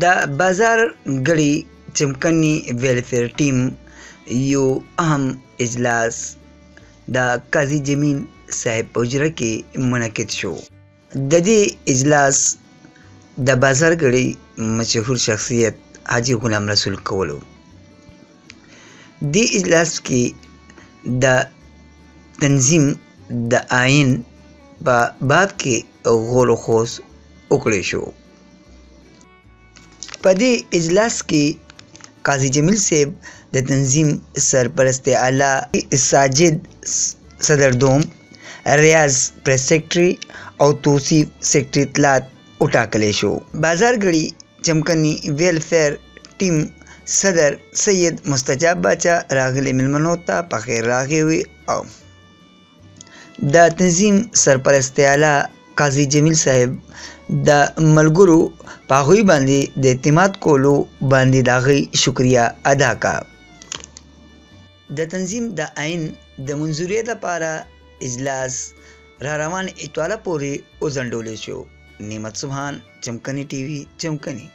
د بازار غړي چمکني ویلفیر ټیم یو اهم اجلاس د قاضي جمیل صاحب په حجره کې منعقد شو. د دې اجلاس د بازار غړي مشهور شخصیت حاجی غلام رسول کولو. دې اجلاس کې د تنظیم د آئین په باب کې غور و خوض وکړی شو. په دې اجلاس کې قاضي جمیل صاحب د تنظیم سرپرست اعلی ساجد صدر دوم، ریاض پریس سیکرټري او توصیف سیکرټري اطلاعات وټاکلی شو. بازار غړي چمکني ویلفیر ټیم صدر سید مستجاب باچا راغلي مېلمنو ته په خیر راغلی او د تنظیم سرپرست اعلی قاضي جمیل صاحب د ملګرو په هغوی باندې د اعتماد کولو باندې د هغوی شکریه ادا کا. د تنظیم د آئین د منظورۍ لپاره اجلاس را روان اتواله پورې وځنډولی شو. نعمت سبحان، چمکني ټي وي، چمکني.